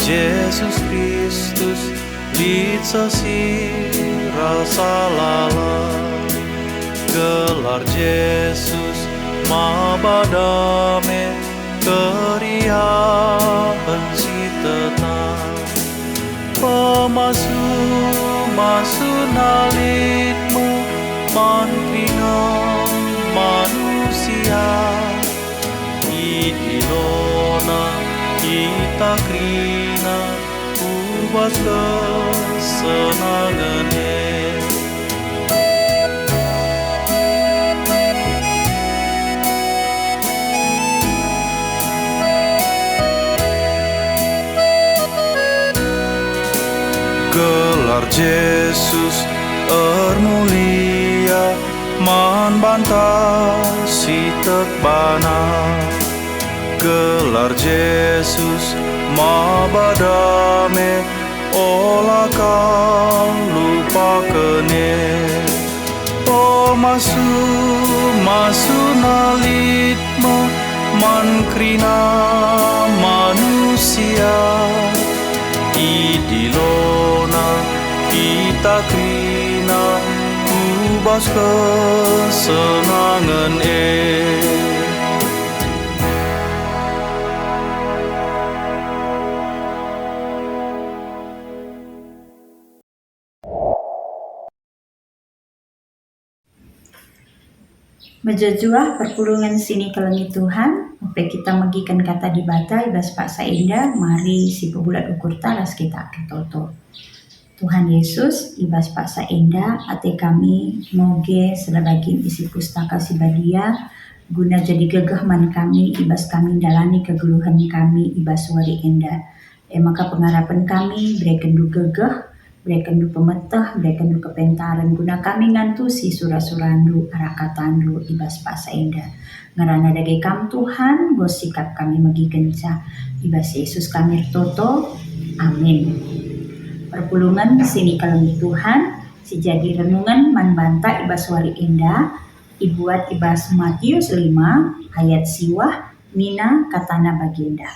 Jesus Kristus litsasi rasa lala gelar Jesus mabadame keriahan si tetap pemasu masu nalitmu mantrina manusia idilona kita krina ubas kesenangannya gelar Jesus mulia man bantah si tekbana gelar Jesus mabadame olah kau lupa kene oh masu nalitmu mankrina manusia idilona kita krina ubas kesenangan Menjajuah perpulungan sini kelengi Tuhan, upaya kita magikan kata dibata ibas Pak Sainda, mari si pebulat ukur talas kita ketoto. Tuhan Yesus, ibas Pak Sainda, ate kami moge selebagi isi pustaka si badia, guna jadi gegahman kami, ibas kami dalani kegeluhan kami, ibas wali enda. Maka pengharapan kami, berikan du gegah, berikan du pemetah, berikan du kepentaran, guna kami ngantusi surah-surandu, arakatandu, ibas Pak Sainda. Ngerana dage kam Tuhan, gos sikap kami megi genca, ibas Yesus kami toto, amin. Perpulungan sini kelengi Tuhan, si jadi renungan manbanta ibas wali enda, ibuat ibas Matius 5 ayat siwah, mina katana bagenda.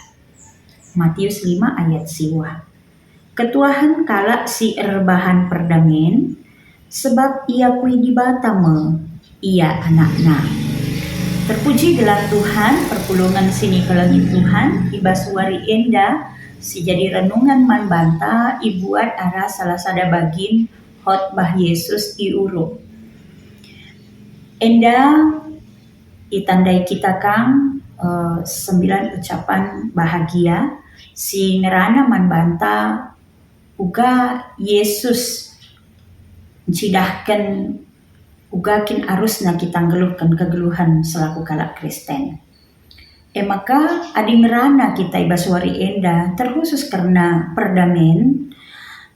Matius 5 ayat siwah. Ketuahan kala si erbahan perdamen, sebab ia kui dibatame, ia anakna. Terpuji gelar Tuhan, perpulungan sini kelengi Tuhan, ibas wari enda, si jadi renungan manbanta, ibuat arah salah sada bagin, khotbah Yesus iuru. Enda itandai kita kang 9 ucapan bahagia, si ngerana manbanta uga Yesus cidahkan uga kin arusna kita ngeluhkan kegeluhan selaku kalak Kristen. Maka adi ngerana kita ibaswari enda terkhusus karena perdamen,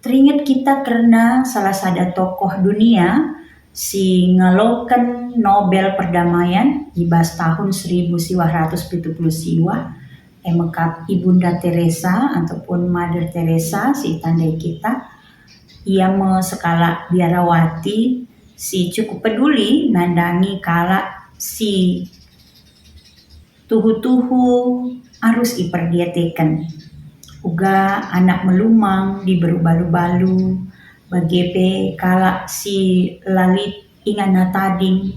teringat kita karena salah sada tokoh dunia si ngalokan Nobel perdamaian ibas tahun 1970 siwa. Maka Ibunda Teresa ataupun Mother Teresa si tandai kita, ia sekala biarawati si cukup peduli nandangi kala si tuhu-tuhu harus iperdiatekan. Uga anak melumang di beru-balu-balu, bagepe kala si lalit ingana tading,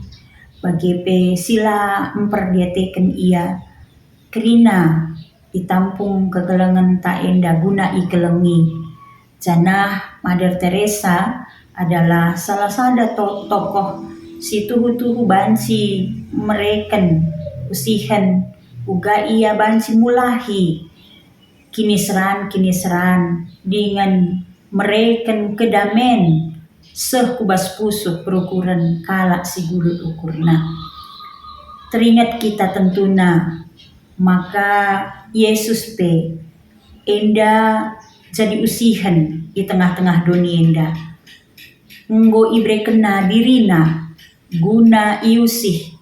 bagepe sila memperdiatekan ia, kerina ditampung kegelengan tak enda guna ikelengi. Janah Mother Teresa adalah salah sada tokoh si tuhu-tuhu bansi mereken usihan uga ia bansi mulahi kiniseran dengan mereken kedamen sekubas pusuk perukuran kala si gulut ukurna. Teringat kita tentuna maka Yesus pe enda jadi usihan di tengah-tengah dunia enda. Nggo ibre kena dirina guna iusih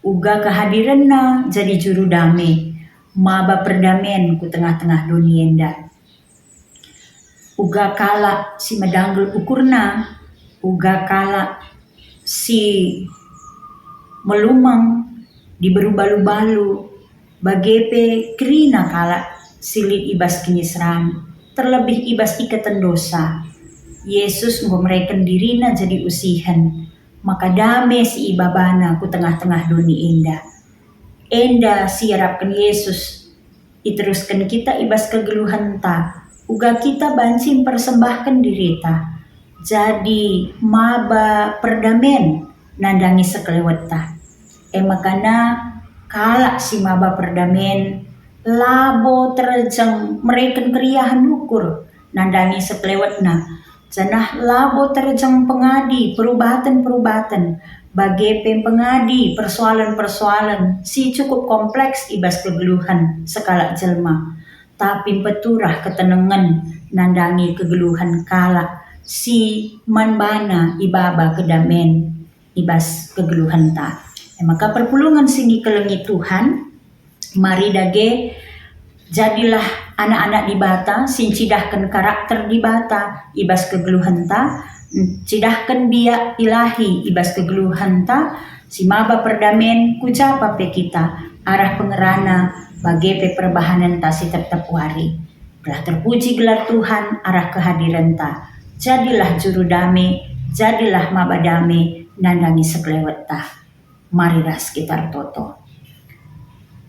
uga kehadiranna jadi juru damai maba perdamen ku tengah-tengah dunia enda. Uga kala si medanggel ukurna, uga kala si melumang di beru balu-balu bagepe kerina kala silit ibas kenyesran, terlebih ibas ikatan dosa. Yesus mereken dirina jadi usihan, maka dame si ibabana ku tengah-tengah doni enda. Enda siarapkan Yesus, iteruskan kita ibas kegeluhan ta, uga kita bancing persembahkan dirita. Jadi maba perdamen nandangi sekelewet ta. Makana kalak si maba perdamen labo terjang mereken keriahan ukur nandangi sekelewetna. Janah labo terjang pengadi perubatan bagi pengadi persoalan si cukup kompleks ibas kegeluhan sekala jelma. Tapi peturah ketenangan nandangi kegeluhan kalak si manbana ibaba kedamen ibas kegeluhan ta. Maka perpulungan sini kelengi Tuhan, mari dage jadilah anak-anak di bata, sin cidahkan karakter di bata, ibas kegeluhan ta, cidahkan biak ilahi, ibas kegeluhan ta, si maba perdamen, kujapa pe kita, arah pengerana, bagi pe perbahanan ta si tetap wari. Telah terpuji gelar Tuhan, arah kehadiran ta, jadilah juru dame, jadilah maba dame, nandangi sekelewet ta. Marilah sekitar toto.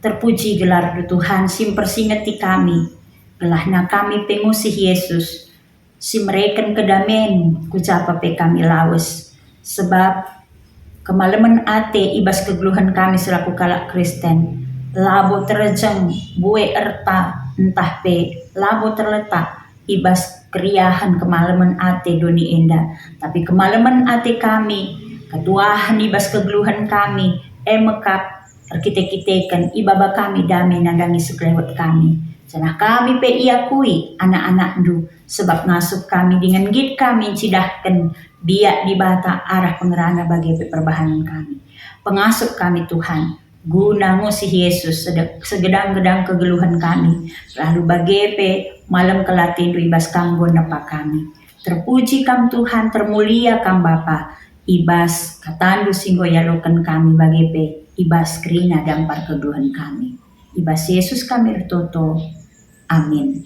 Terpuji gelar Tuhan, sim persingeti kami, gelahna kami pengusih Yesus, sim mereken kedamen, kucapa pe kami lawes, sebab kemalaman ate ibas kegeluhan kami selaku kalak Kristen, labo terjeng bue erta entah pe, labo terletak ibas keriahan kemalaman ate doni enda, tapi kemalaman ate kami, ketuahan ibas kegeluhan kami, mekap kita-kitakan ibaba kami damai nandangi sekelewat kami. Janah kami pe iakui anak-anak du, sebab ngasup kami dengan git kami cidahkan biak di bata arah pengerana bagi pe perbahanan kami. Pengasup kami Tuhan, guna ngusih Yesus segedang-gedang kegeluhan kami, lalu bagi pe malam kelatin du ibas kanggo nepa kami. Terpuji kam Tuhan, termulia kam Bapa, ibas katandu singgo yalokan kami bagi pe ibas kerina dampar kegeluhan kami. Ibas Yesus kami ertoto. Amin.